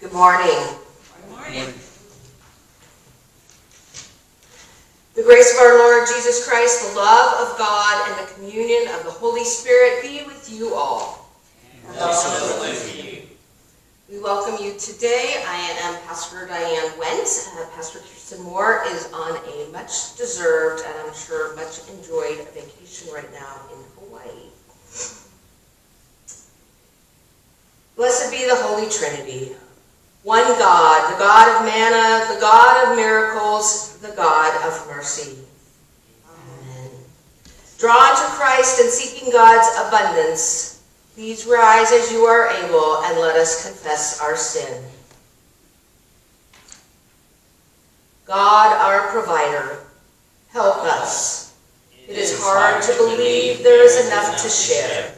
Good morning. Good morning. The grace of our Lord Jesus Christ, the love of God, and the communion of the Holy Spirit be with you all. And also with you. We welcome you today. I am Pastor Dianne Wendt. Pastor Kirsten Moore is on a much deserved and I'm sure much enjoyed vacation right now in Hawaii. Blessed be the Holy Trinity. One God, the God of manna, the God of miracles, the God of mercy. Amen. Drawn to Christ and seeking God's abundance, please rise as you are able and let us confess our sin. God, our provider, help us. It is hard to believe there is enough to share.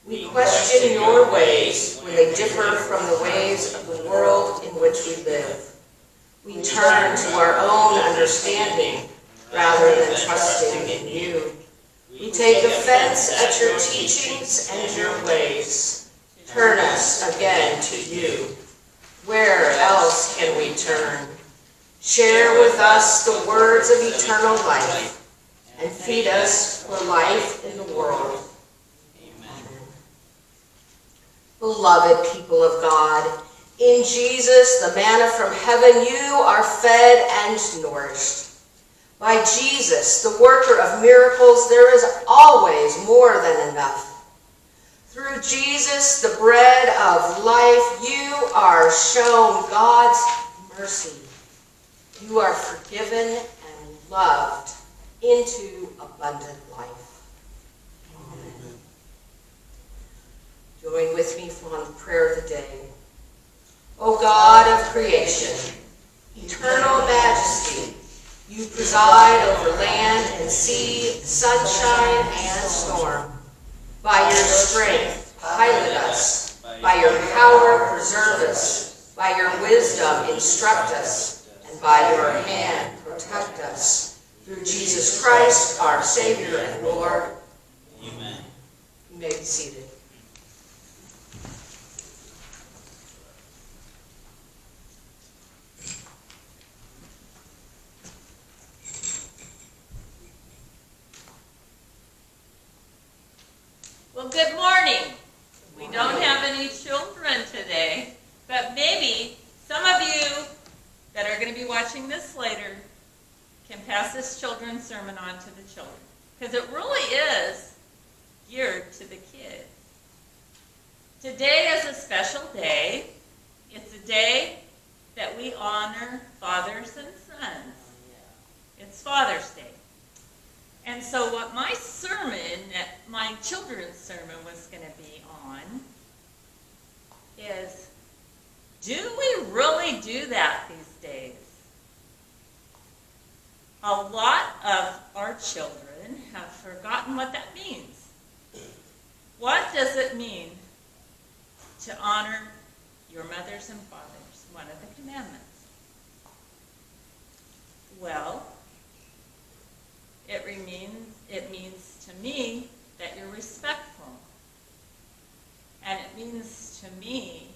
We question your ways when they differ from the ways of the world in which we live. We turn to our own understanding rather than trusting in you. We take offense at your teachings and your ways. Turn us again to you. Where else can we turn? Share with us the words of eternal life and feed us for life in the world. Beloved people of God, in Jesus, the manna from heaven, you are fed and nourished. By Jesus, the worker of miracles, there is always more than enough. Through Jesus, the bread of life, you are shown God's mercy. You are forgiven and loved into abundant life. Join with me for the prayer of the day. O God of creation, eternal majesty, you preside over land and sea, sunshine and storm. By your strength, pilot us. By your power, preserve us. By your wisdom, instruct us. And by your hand, protect us. Through Jesus Christ, our Savior and Lord. Amen. You may be seated. Well, good morning. We don't have any children today, but maybe some of you that are going to be watching this later can pass this children's sermon on to the children, because it really is geared to the kids. Today is a special day. It's a day that we honor fathers and sons. It's Father's Day. And so what my sermon, my children's sermon was going to be on is, do we really do that these days? A lot of our children have forgotten what that means. What does it mean to honor your mothers and fathers? One of the commandments. Well, it means to me that you're respectful. And it means to me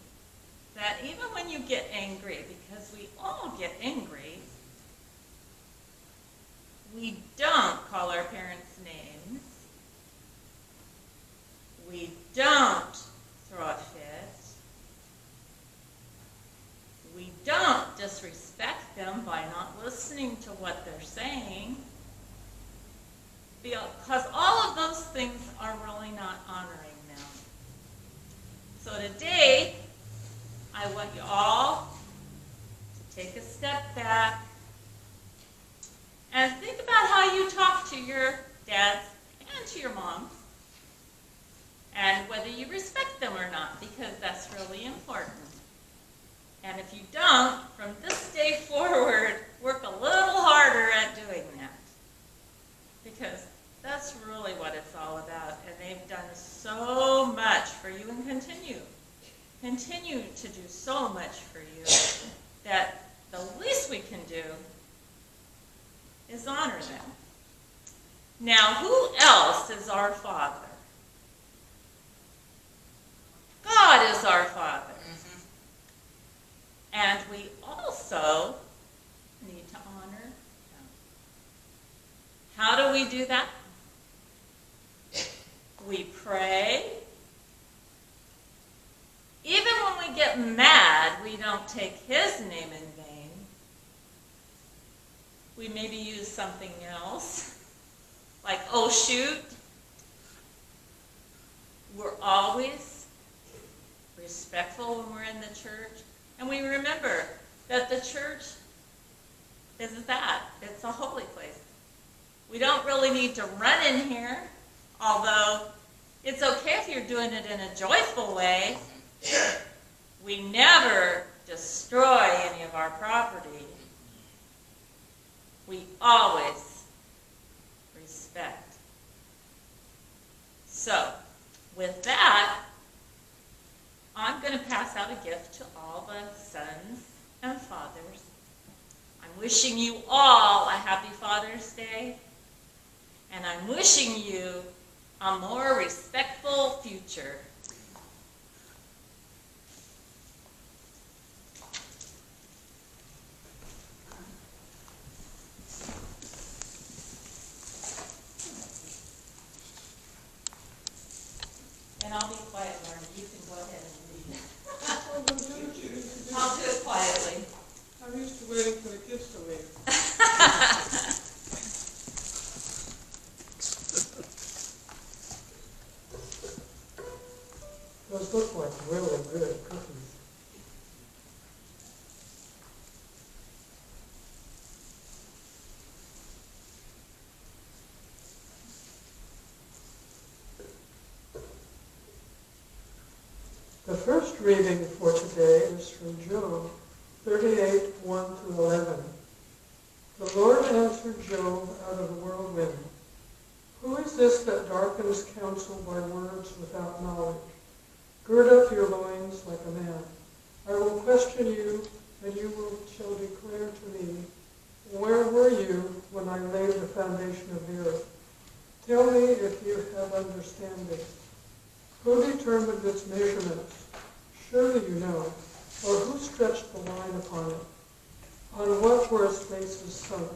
that even when you get angry, because we all get angry, we don't call our parents names. We don't throw a fit. We don't disrespect them by not listening to what they're saying. Because all of those things are really not honoring them. So today, I want you all to take a step back and think about how you talk to your dads and to your moms, and whether you respect them or not, because that's really important. And if you don't, from this day forward, work a little harder at doing that. Because that's really what it's all about. And they've done so much for you and continue to do so much for you, that the least we can do is honor them. Now, who else is our Father? God is our Father. And we also need to honor them. How do we do that? We pray. Even when we get mad, we don't take his name in vain. We maybe use something else, like, oh, shoot. We're always respectful when we're in the church. And we remember that the church is that. It's a holy place. We don't really need to run in here, although it's okay if you're doing it in a joyful way. We never destroy any of our property. We always respect. So, with that, I'm going to pass out a gift to all the sons and fathers. I'm wishing you all a happy Father's Day, and I'm wishing you a more respectful future. And I'll be quiet, Marty. You can go ahead and read. I'll do it quietly. I'm used to waiting for the kids to leave. Those look like really good cookies. The first reading for today is from Job 38, 1 to 11. The Lord answered Job out of the whirlwind. Who is this that darkens counsel by words without knowledge? Gird up your loins like a man. I will question you, and you shall declare to me, where were you when I laid the foundation of the earth? Tell me if you have understanding. Who determined its measurements? Surely you know. Or who stretched the line upon it? On what were its bases sunk?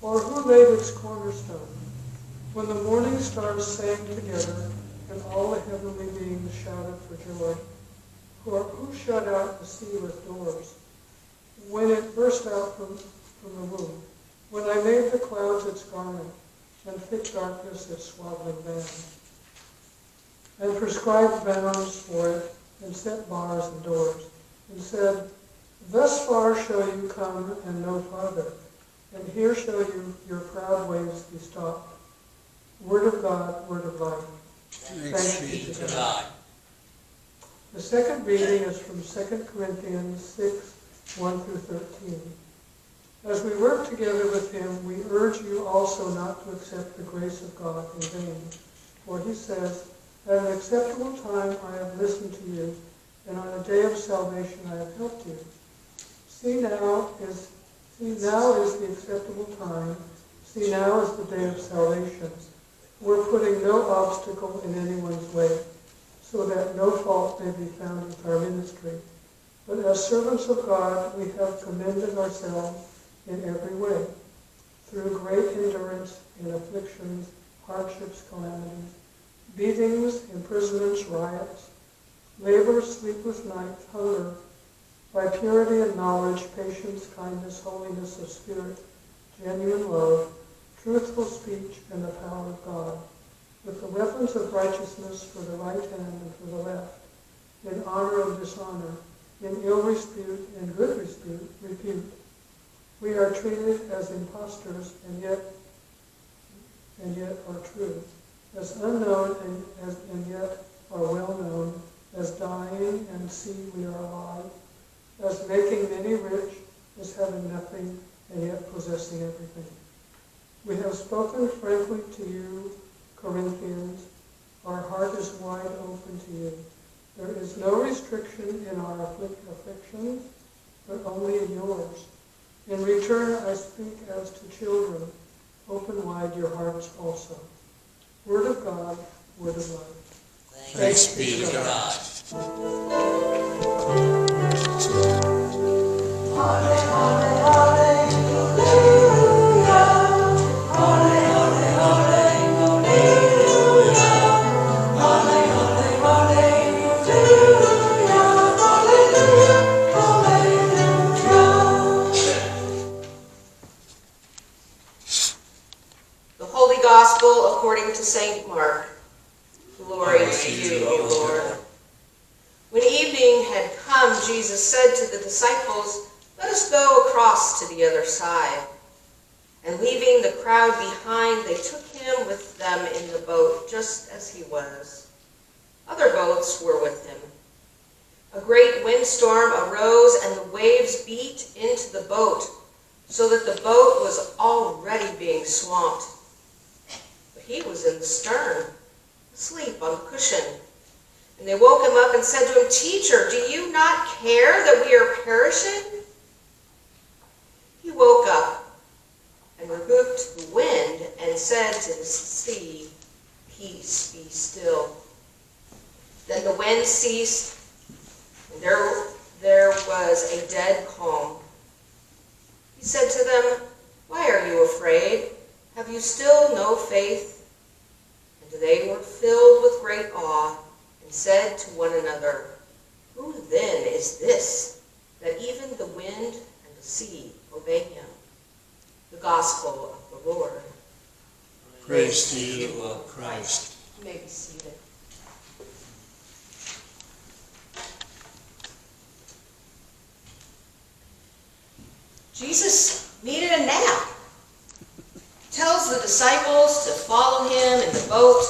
Or who laid its cornerstone? When the morning stars sang together, and all the heavenly beings shouted for joy. For who shut out the sea with doors? When it burst out from the womb. When I made the clouds its garment, and thick darkness its swaddling band. And prescribed bounds for it, and set bars and doors, and said, thus far shall you come, and no farther, and here shall your proud ways be stopped. Word of God, word of life. Thanks be to God. The second reading is from 2 Corinthians 6, 1 through 13. As we work together with him, we urge you also not to accept the grace of God in vain. For he says, at an acceptable time I have listened to you, and on a day of salvation I have helped you. See now is the acceptable time. See now is the day of salvation. We're putting no obstacle in anyone's way, so that no fault may be found with our ministry. But as servants of God, we have commended ourselves in every way, through great endurance in afflictions, hardships, calamities, beatings, imprisonments, riots, labor, sleepless nights, hunger, by purity and knowledge, patience, kindness, holiness of spirit, genuine love, truthful speech, and the power of God, with the weapons of righteousness for the right hand and for the left, in honor and dishonor, in ill repute and good repute. We are treated as impostors and yet are true, as unknown and yet are well known, as dying and see we are alive, as making many rich, as having nothing and yet possessing everything. We have spoken frankly to you, Corinthians. Our heart is wide open to you. There is no restriction in our afflictions, but only in yours. In return, I speak as to children. Open wide your hearts also. Word of God, word of life. Thanks be to God. The Holy Gospel according to St. Mark. Glory to you, O Lord. When evening had come, Jesus said to the disciples, "Let us go across to the other side." And leaving the crowd behind, they took him with them in the boat, just as he was. Other boats were with him. A great windstorm arose, and the waves beat into the boat, so that the boat was already being swamped. But he was in the stern, asleep on a cushion. And they woke him up and said to him, "Teacher, do you not care that we are perishing?" He woke up and rebuked the wind and said to the sea, "Peace, be still." Then the wind ceased, and there was a dead calm. He said to them, "Why are you afraid? Have you still no faith?" And they were filled with great awe and said to one another, "Who then is this, that even the wind and the sea obey him?" The Gospel of the Lord. Praise to you, O Christ. You may be seated. Jesus needed a nap. Tells the disciples to follow him in the boat,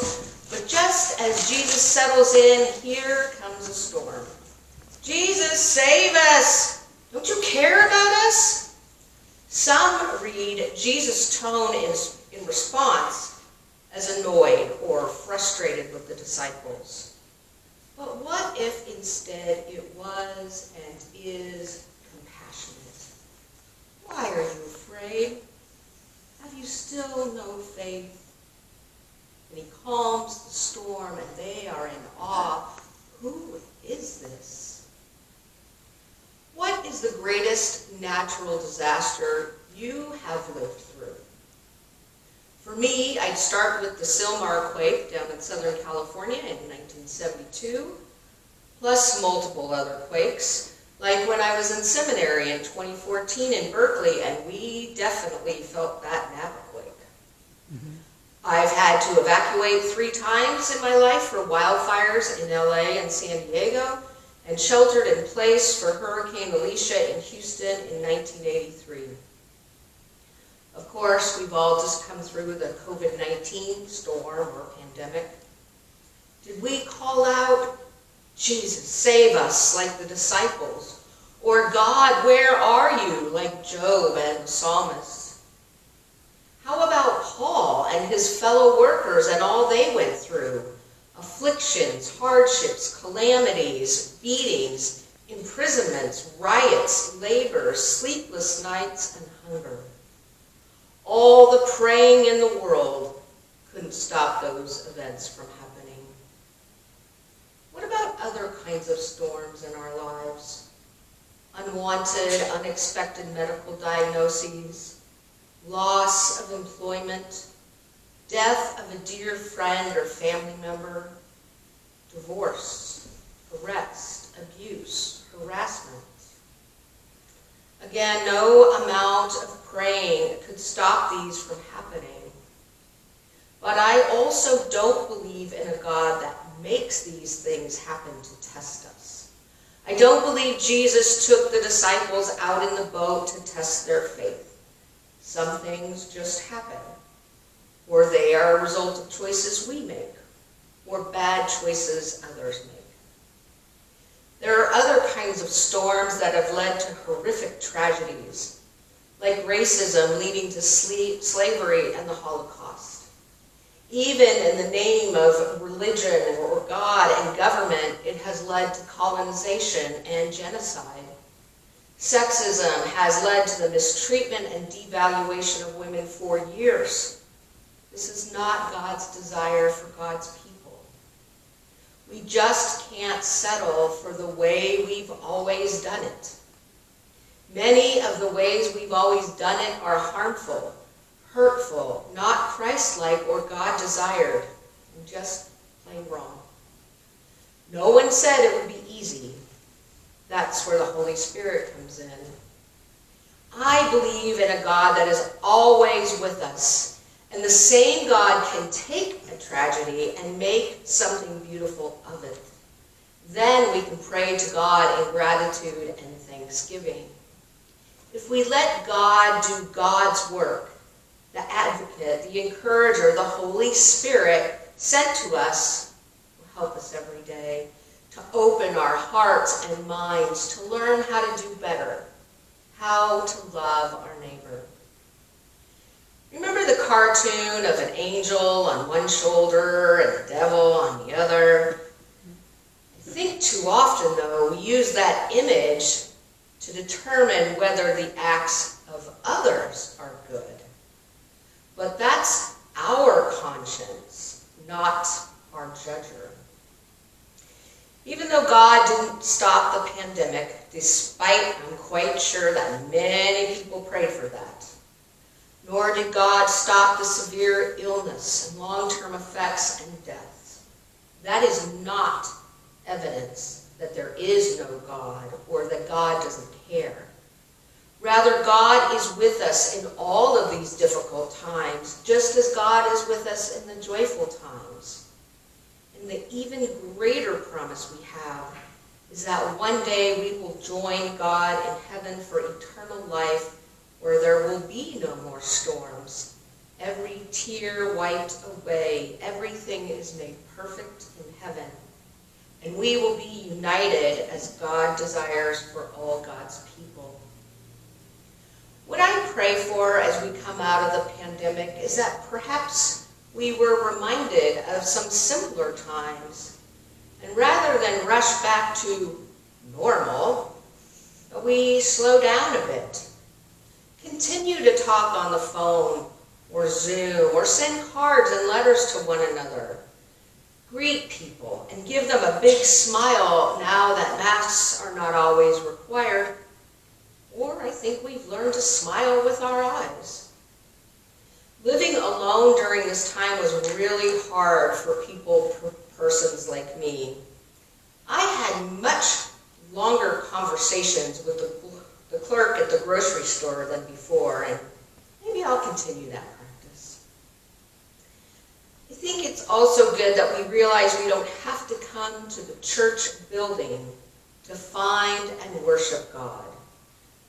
but just as Jesus settles in, here comes a storm. "Jesus, save us! Don't you care about us?" Some read Jesus' tone in response as annoyed or frustrated with the disciples. But what if instead it was and is compassionate? "Why are you afraid? Have you still no faith?" And he calms the storm, and they are in awe. Who is this? What is the greatest natural disaster you have lived through? For me, I'd start with the Silmar quake down in Southern California in 1972, plus multiple other quakes, like when I was in seminary in 2014 in Berkeley, and we definitely felt that Napa quake. I've had to evacuate 3 times in my life for wildfires in LA and San Diego, and sheltered in place for Hurricane Alicia in Houston in 1983. Of course, we've all just come through the COVID-19 storm or pandemic. Did we call out, "Jesus, save us," like the disciples? Or, "God, where are you," like Job and the psalmist? How about Paul and his fellow workers and all they went through? Afflictions, hardships, calamities, beatings, imprisonments, riots, labor, sleepless nights, and hunger. All the praying in the world couldn't stop those events from happening. What about other kinds of storms in our lives? Unwanted, unexpected medical diagnoses, loss of employment, death of a dear friend or family member, divorce, arrest, abuse, harassment. Again, no amount of praying could stop these from happening. But I also don't believe in a God that makes these things happen to test us. I don't believe Jesus took the disciples out in the boat to test their faith. Some things just happen, or they are a result of choices we make, or bad choices others make. There are other kinds of storms that have led to horrific tragedies, like racism leading to slavery and the Holocaust. Even in the name of religion or God and government, it has led to colonization and genocide. Sexism has led to the mistreatment and devaluation of women for years. This is not God's desire for God's people. We just can't settle for the way we've always done it. Many of the ways we've always done it are harmful, hurtful, not Christ-like or God-desired, and just plain wrong. No one said it would be easy. That's where the Holy Spirit comes in. I believe in a God that is always with us, and the same God can take a tragedy and make something beautiful of it. Then we can pray to God in gratitude and thanksgiving. If we let God do God's work, the advocate, the encourager, the Holy Spirit sent to us will help us every day to open our hearts and minds to learn how to do better, how to love our neighbor. Remember the cartoon of an angel on one shoulder and the devil on the other? I think too often, though, we use that image to determine whether the acts of others are good. But that's our conscience, not our judger. Even though God didn't stop the pandemic, despite I'm quite sure that many people prayed for that, nor did God stop the severe illness and long-term effects and deaths. That is not evidence that there is no God or that God doesn't care. Rather, God is with us in all of these difficult times, just as God is with us in the joyful times. And the even greater promise we have is that one day we will join God in heaven for eternal life, where there will be no more storms. Every tear wiped away, everything is made perfect in heaven. And we will be united as God desires for all God's people. What I pray for as we come out of the pandemic is that perhaps we were reminded of some simpler times, and rather than rush back to normal, we slow down a bit. Continue to talk on the phone or Zoom or send cards and letters to one another. Greet people and give them a big smile now that masks are not always required. Or I think we've learned to smile with our eyes. Living alone during this time was really hard for persons like me. I had much longer conversations with the clerk at the grocery store than before, and maybe I'll continue that practice. I think it's also good that we realize we don't have to come to the church building to find and worship God.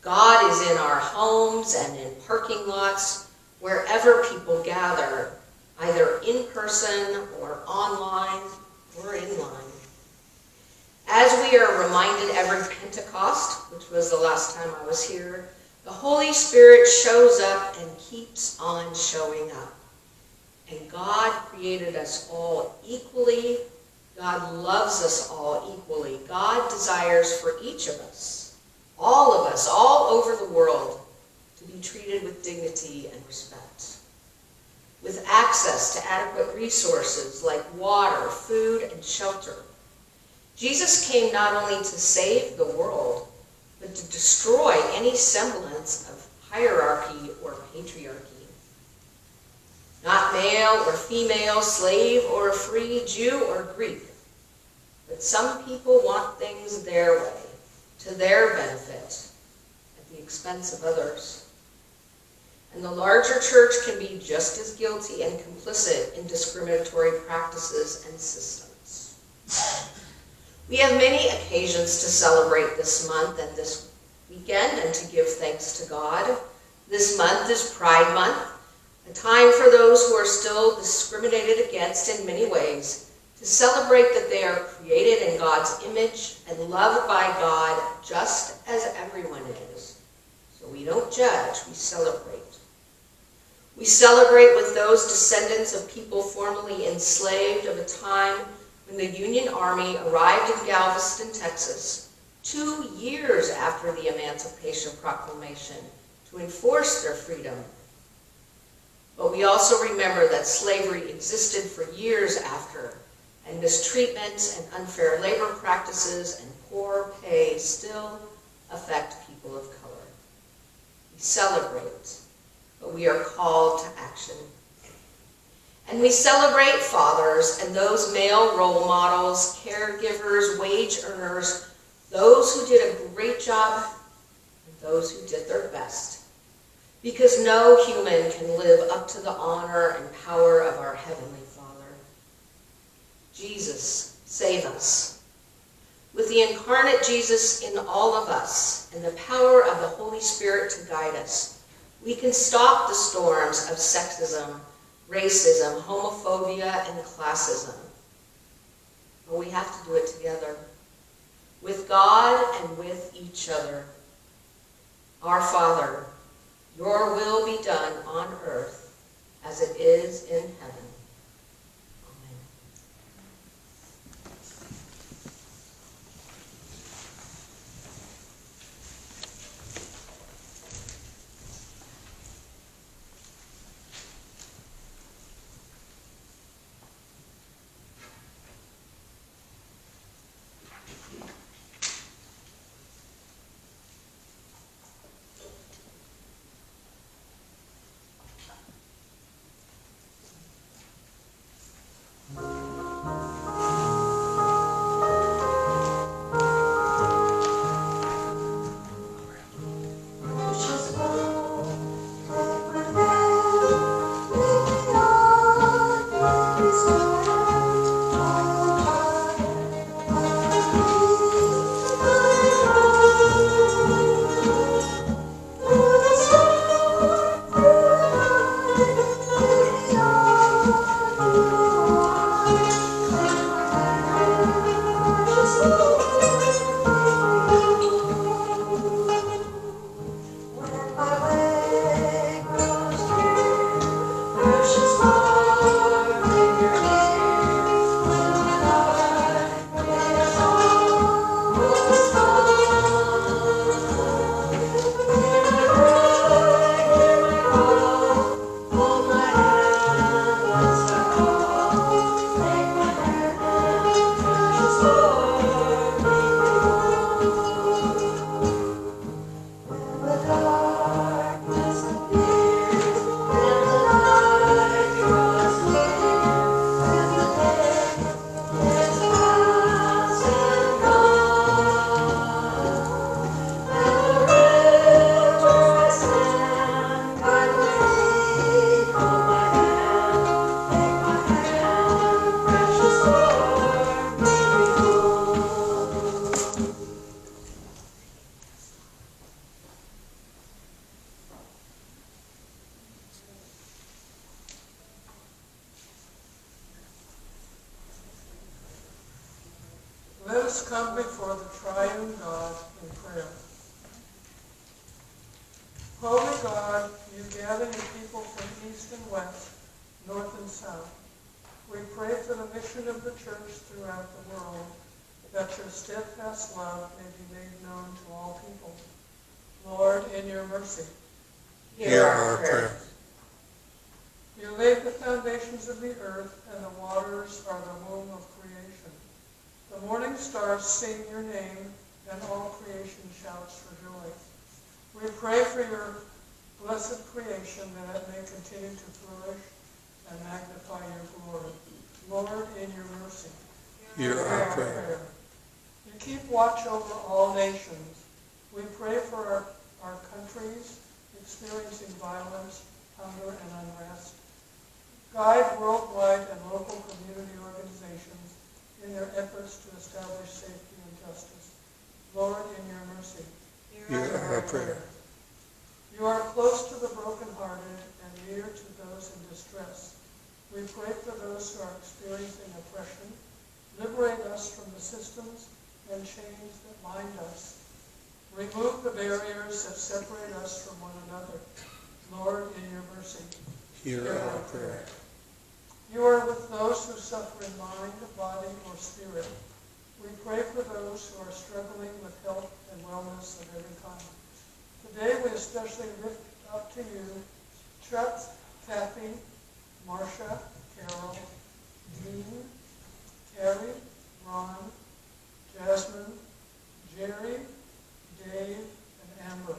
God is in our homes and in parking lots, wherever people gather, either in person or online or in line. As we are reminded every Pentecost, which was the last time I was here, the Holy Spirit shows up and keeps on showing up. And God created us all equally. God loves us all equally. God desires for each of us, all over the world, to be treated with dignity and respect, with access to adequate resources like water, food, and shelter. Jesus came not only to save the world, but to destroy any semblance of hierarchy or patriarchy. Not male or female, slave or free, Jew or Greek, but some people want things their way, to their benefit, at the expense of others. And the larger church can be just as guilty and complicit in discriminatory practices and systems. We have many occasions to celebrate this month and this weekend and to give thanks to God. This month is Pride Month, a time for those who are still discriminated against in many ways to celebrate that they are created in God's image and loved by God just as everyone is. So we don't judge, we celebrate. We celebrate with those descendants of people formerly enslaved of a time when the Union Army arrived in Galveston, Texas, 2 years after the Emancipation Proclamation to enforce their freedom. But we also remember that slavery existed for years after, and mistreatment and unfair labor practices and poor pay still affect people of color. celebrate, but we are called to action. And we celebrate fathers and those male role models, caregivers, wage earners, those who did a great job and those who did their best. Because no human can live up to the honor and power of our Heavenly Father. Jesus, save us. With the incarnate Jesus in all of us and the power of the Holy Spirit to guide us, we can stop the storms of sexism, racism, homophobia, and classism. But we have to do it together, with God and with each other. Our Father, your will be done on earth as it is in heaven. Amen. Let us come before the triune God in prayer. Holy God, you gather your people from east and west, north and south. We pray for the mission of the church throughout the world, that your steadfast love may be made known to all people. Lord, in your mercy, Hear our prayer. you laid the foundations of the earth, and the waters are the womb of creation. The morning stars sing your name, and all creation shouts for joy. We pray for your blessed creation, that it may continue to flourish and magnify your glory. Lord, in your mercy, Hear our prayer. You keep watch over all nations. We pray for our countries experiencing violence, hunger, and unrest. Guide worldwide and local community organizations in their efforts to establish safety and justice. Lord, in your mercy, Hear our prayer. you are close to the brokenhearted and near to those in distress. We pray for those who are experiencing oppression. Liberate us from the systems and chains that bind us. Remove the barriers that separate us from one another. Lord, in your mercy, Hear our prayer. you are with those who suffer in mind, body, or spirit. We pray for those who are struggling with health and wellness of every kind. Today we especially lift up to you Chuck, Kathy, Marcia, Carol, Dean, Carrie, Ron, Jasmine, Jerry, Dave, and Amber.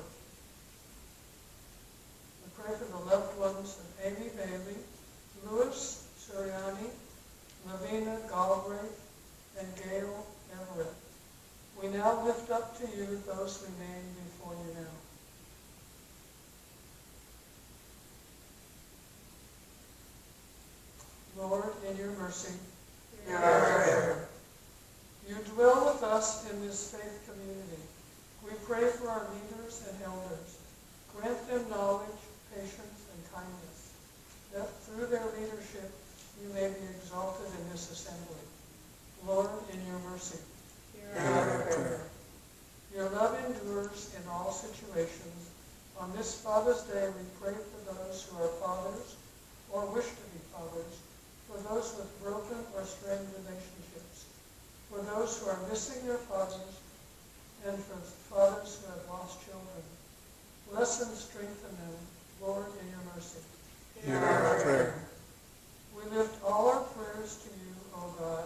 pray for the loved ones of Amy Bailey, Louis Sirianni, Lavina Galbraith, and Gail Everett. We now lift up to you those we name before you now. Lord, in your mercy, hear our prayer. You dwell with us in this faith community. We pray for our leaders and elders. Grant them knowledge, patience, and kindness, that through their leadership you may be exalted in this assembly. Lord, in your mercy, hear our prayer. Your love endures in all situations. On this Father's Day, we pray for those who are fathers or wish to be fathers, for those with broken or strained relationships, for those who are missing their fathers, and for fathers who have lost children. Bless and strengthen them, Lord, in your mercy. Hear our prayer. We lift all our prayers to you, O God,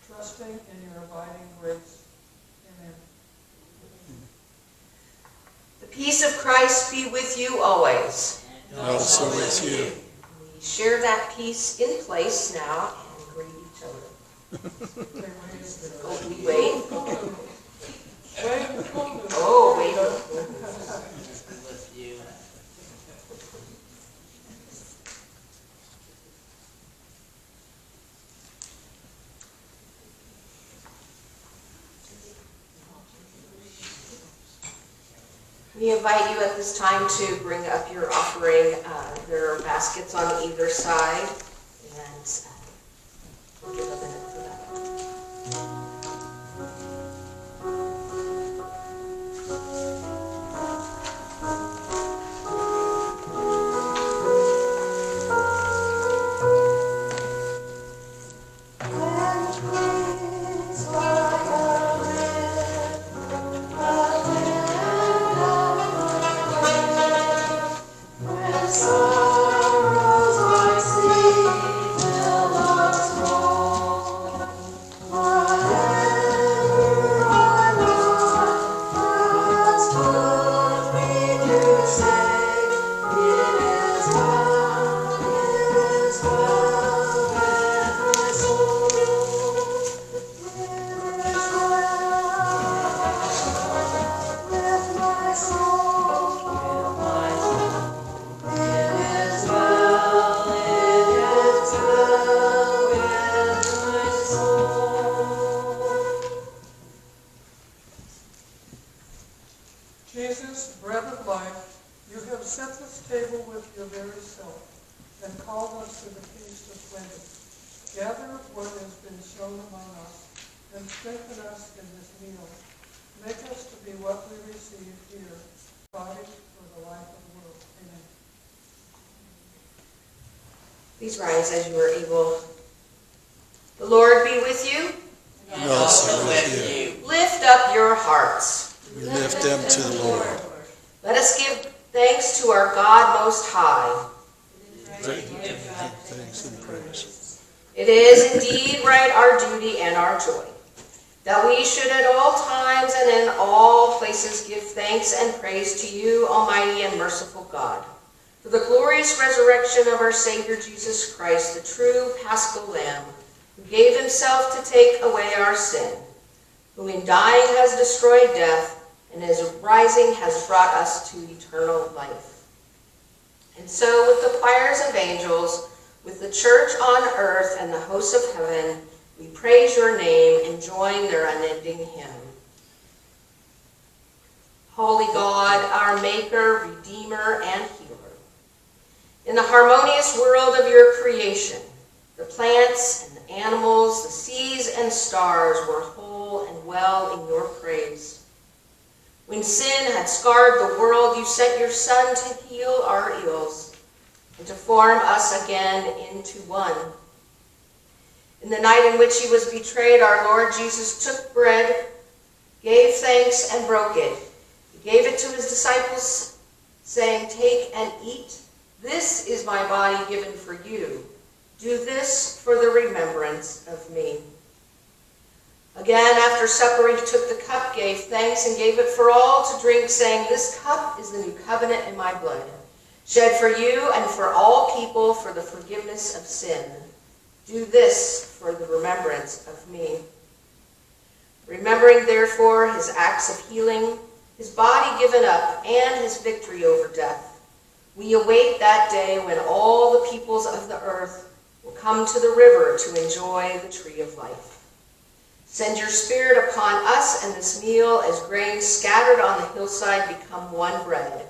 trusting in your abiding grace. Amen. The peace of Christ be with you always. And also with you. We share that peace in place now and greet each other. Oh, we wait. Oh, wait. With you. We invite you at this time to bring up your offering. There are baskets on either side, and we'll give a minute for that. Jesus, bread of life, you have set this table with your very self and called us to the feast of plenty. Gather what has been sown among us and strengthen us in this meal. Make us to be what we receive here, body for the life of the world. Amen. Please rise as you are able. The Lord be with you. And also with you. Lift up your hearts. We lift them to the Lord. Let us give thanks to our God Most High. Thanks and praise. It is indeed right, our duty and our joy, that we should at all times and in all places give thanks and praise to you, Almighty and merciful God, for the glorious resurrection of our Savior Jesus Christ, the true Paschal Lamb, who gave himself to take away our sin, who in dying has destroyed death, and his rising has brought us to eternal life. And so with the choirs of angels, with the church on earth and the hosts of heaven, we praise your name and join their unending hymn. Holy God, our Maker, Redeemer, and Healer, in the harmonious world of your creation, the plants and the animals, the seas and stars were whole and well in your praise. When sin had scarred the world, you sent your Son to heal our ills and to form us again into one. In the night in which he was betrayed, our Lord Jesus took bread, gave thanks, and broke it. He gave it to his disciples, saying, "Take and eat. This is my body given for you. Do this for the remembrance of me." Again, after supper, he took the cup, gave thanks, and gave it for all to drink, saying, "This cup is the new covenant in my blood. shed for you and for all people for the forgiveness of sin. Do this for the remembrance of me. Remembering, therefore, his acts of healing, his body given up, and his victory over death, we await that day when all the peoples of the earth will come to the river to enjoy the tree of life. Send your Spirit upon us and this meal as grain scattered on the hillside become one bread.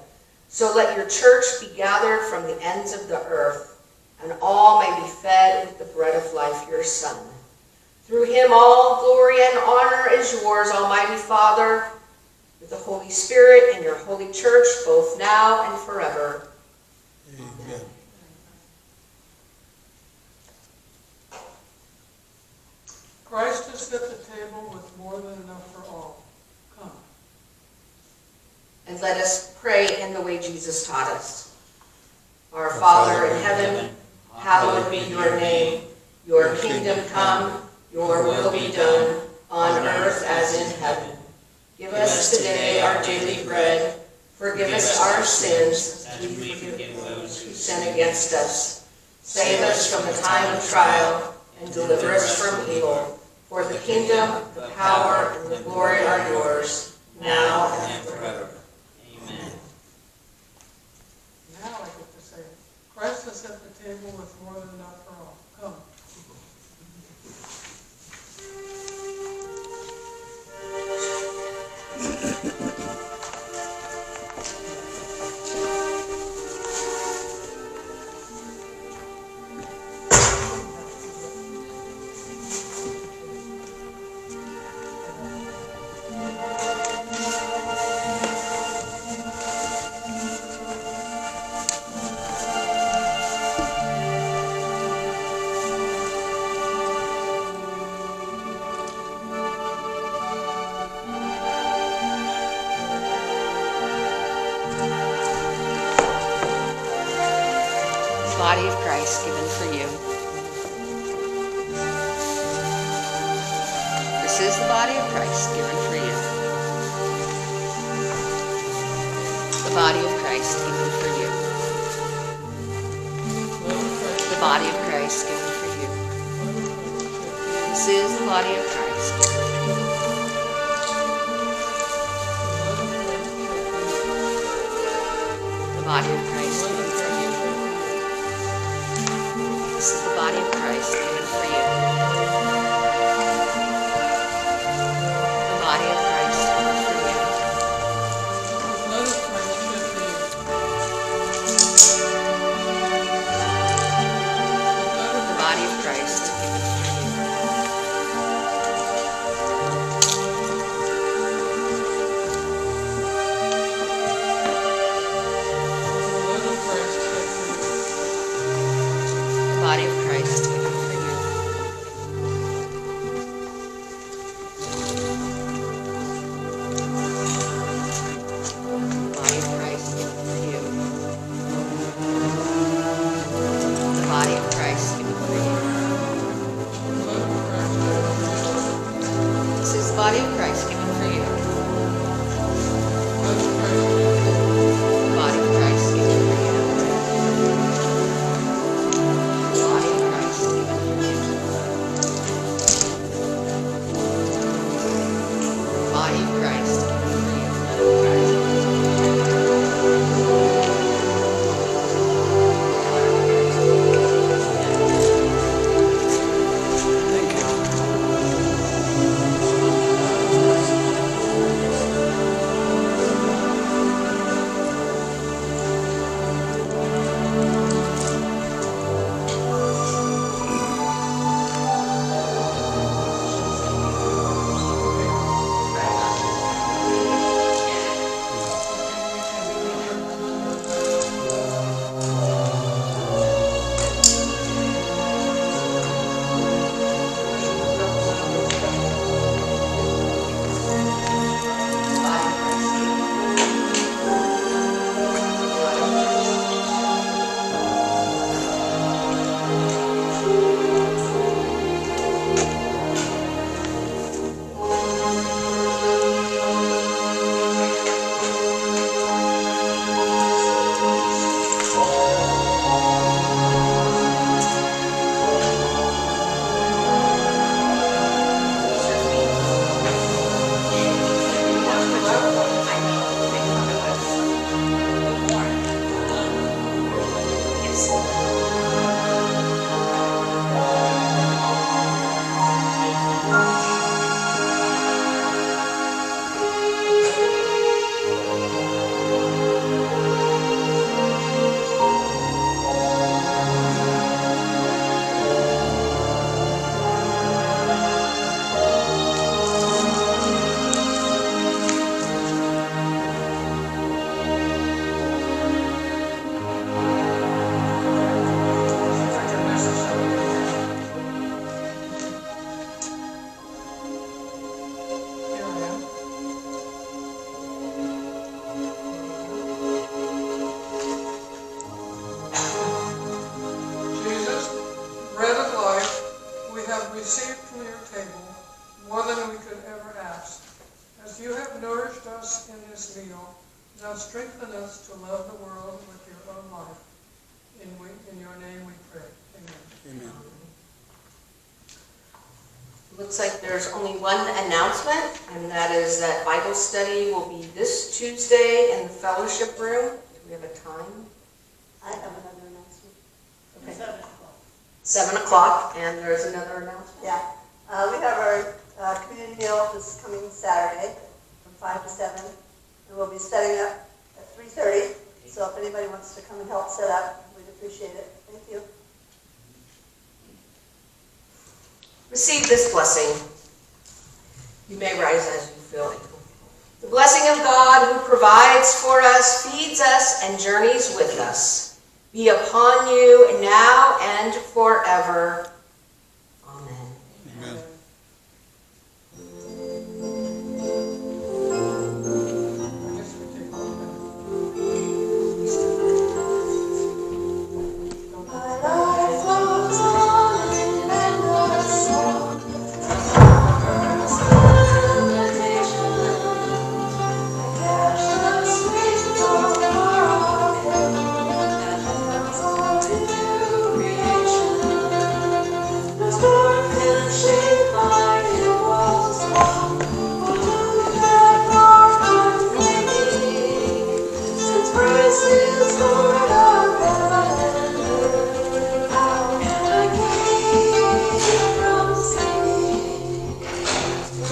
So let your church be gathered from the ends of the earth, and all may be fed with the bread of life, your Son. Through him all glory and honor is yours, Almighty Father, with the Holy Spirit in your holy church, both now and forever. Amen. Christ has set the table with more than enough for all. Come. And let us pray in the way Jesus taught us. Our Father in heaven, hallowed be your name. Your kingdom come, your will be done, on earth as in heaven. Give us today our daily bread. Forgive us our sins, as we forgive those who sin against us. Save us from the time of trial, and deliver us from evil. For the kingdom, the power, and the glory are yours, now and forever. Amen. Now I get to say it. Christ has set the table with more than enough for all. Come. Body of Christ given for you. This is the body of Christ given for you. The body of Christ given for you. The body of Christ given for you. This is the body of Christ. The body of Christ given for you. This is the body of Christ given for you. The body of Christ given for you. Blood of Christ shed for you. The body of Christ given for you. The blood of Christ more than we could ever ask. As you have nourished us in this meal, now strengthen us to love the world with your own life. In your name we pray. Amen. Amen. Looks like there's only one announcement, and that is that Bible study will be this Tuesday in the fellowship room. Do we have a time? I have another announcement. Okay. 7 o'clock. 7 o'clock, and there's another announcement. Yeah, we have our community meal this coming Saturday from 5 to 7, and we'll be setting up at 3:30. So if anybody wants to come and help set up, we'd appreciate it. Thank you. Receive this blessing. You may rise as you feel it. The blessing of God, who provides for us, feeds us, and journeys with us, be upon you now and forever. Amen. Amen. I guess we take one minute. My life goes on in endless song, I catch the sweet aurora of heaven that comes all into creation. No storm can shake my impulse along, only that rock I'm clinging, since Christ is Lord of heaven and earth. How can I keep from singing?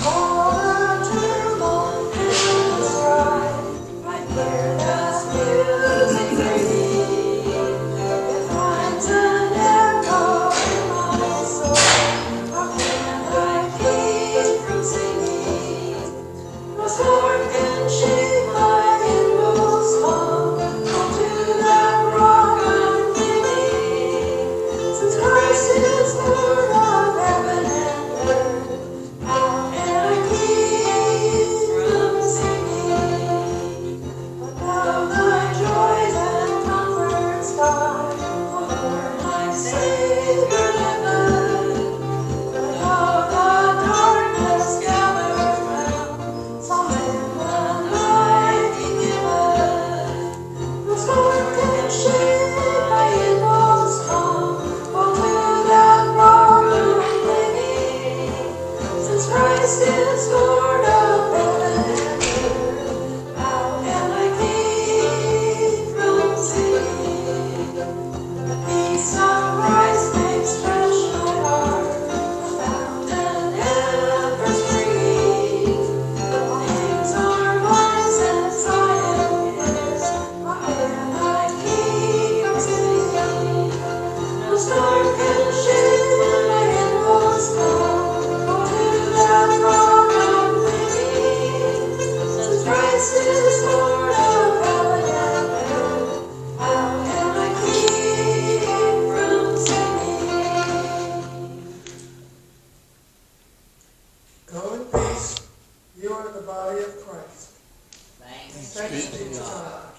All the turmoil feels right here does music ringing. It finds an echo in my soul. How can I keep from singing? No storm can shake my inmost calm. Onto that rock I'm clinging, since Christ is Lord of heaven and earth. How can I keep from singing? Above my joys and comforts, God, for my Savior liveth. Above the darkness gathered round, saw him the light he giveth. No storm can shake my inmost calm, onto that rock I'm clinging, since Christ is Lord of heaven and earth. How can I keep from singing? The peace of Christ makes fresh my heart, a fountain ever springing. All things are mine since I am His. How can I keep from singing? No storm can shake my inmost calm, onto that rock I'm clinging, since Christ is Lord of heaven and earth. How can I keep from singing? Go in peace. You are the body of Christ. Thanks Thanks be be to to God. God.